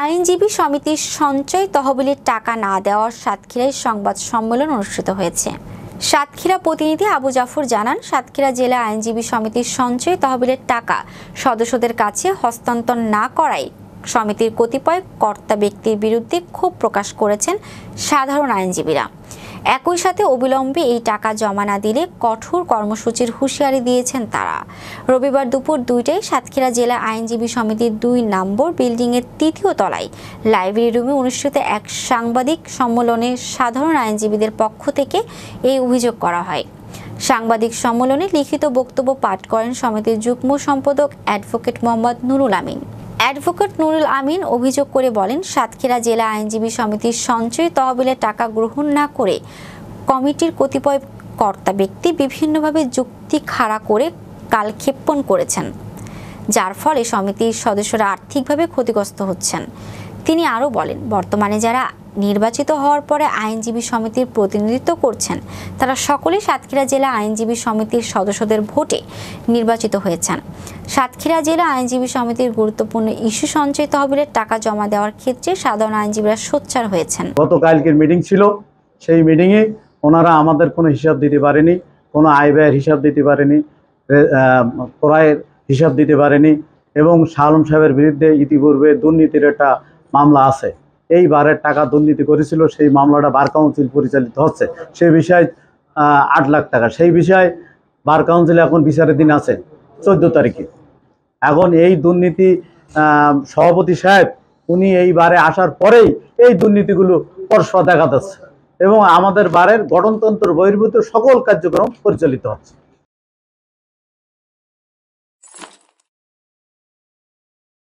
আইনজীবী সমিতির সঞ্চয় তহবিলের টাকা না দেওয়ার সাতক্ষীরায় সংবাদ সম্মেলন অনুষ্ঠিত হয়েছে। সাতক্ষীরা প্রতিনিধি আবু জাফর জানান, সাতক্ষীরা জেলা আইনজীবী সমিতির সঞ্চয় তহবিলের টাকা সদস্যদের কাছে হস্তান্তর না করায় সমিতির কতিপয় কর্তা ব্যক্তির বিরুদ্ধে ক্ষোভ প্রকাশ করেছেন সাধারণ আইনজীবীরা। একই সাথে অবিলম্বে এই টাকা জমা না দিলে কঠোর কর্মসূচির হুঁশিয়ারি দিয়েছেন তারা। রবিবার দুপুর 2টায় সাতক্ষীরা জেলা আইনজীবী সমিতির 2 নম্বর বিল্ডিংয়ের 3য় তলায় লাইব্রেরি রুমে অনুষ্ঠিত এক সাংবাদিক সম্মেলনে সাধারণ আইনজীবীদের পক্ষ থেকে এই অভিযোগ করা হয়। সাংবাদিক সম্মেলনে লিখিত বক্তব্য পাঠ করেন সমিতির যুগ্ম সম্পাদক অ্যাডভোকেট মোহাম্মদ নুরুল আমিন। অ্যাডভোকেট নুরুল আমিন অভিযোগ করে বলেন, সাতক্ষীরা জেলা আইনজীবী সমিতির সঞ্চয় তহবিলের টাকা গ্রহণ না করে কমিটির কতিপয় কর্তা ব্যক্তি বিভিন্নভাবে যুক্তি খাড়া করে কালক্ষেপণ করেছেন, যার ফলে সমিতির সদস্যরা আর্থিকভাবে ক্ষতিগ্রস্ত হচ্ছেন। তিনি আরও বলেন, বর্তমানে যারা নির্বাচিত হওয়ার পরে আইনজীবী সমিতির প্রতিনিধিত্ব করছেন তারা সকলেই সাতক্ষীরা জেলা আইনজীবী সমিতির সদস্যদের ভোটে নির্বাচিত হয়েছেন। সাতক্ষীরা জেলা আইনজীবী সমিতির গুরুত্বপূর্ণ ইস্যু সঞ্চয় তহবিলের টাকা জমা দেওয়ার ক্ষেত্রে সাধারণ আইনজীবীরা সোচ্চার হয়েছেন। গতকালকের মিটিং ছিল, সেই মিটিংয়ে ওনারা আমাদের কোনো হিসাব দিতে পারেনি, কোনো আয় ব্যয়ের হিসাব দিতে পারেনি, ক্রয়ের হিসাব দিতে পারেনি এবং শাহ আলম সাহেবের বিরুদ্ধে ইতিপূর্বে দুর্নীতির একটা মামলা আছে। এই বারের টাকা দুর্নীতি করেছিল, সেই মামলাটা বার কাউন্সিল পরিচালিত হচ্ছে। সেই বিষয়ে 8 লাখ টাকা, সেই বিষয়ে বার কাউন্সিল এখন বিচারের দিন আছে 14 তারিখে। এখন এই দুর্নীতি সভাপতি সাহেব উনি এই বারে আসার পরেই এই দুর্নীতিগুলো পরস্পর দেখা যাচ্ছে এবং আমাদের বারের গঠনতন্ত্র বহির্ভূত সকল কার্যক্রম পরিচালিত হচ্ছে।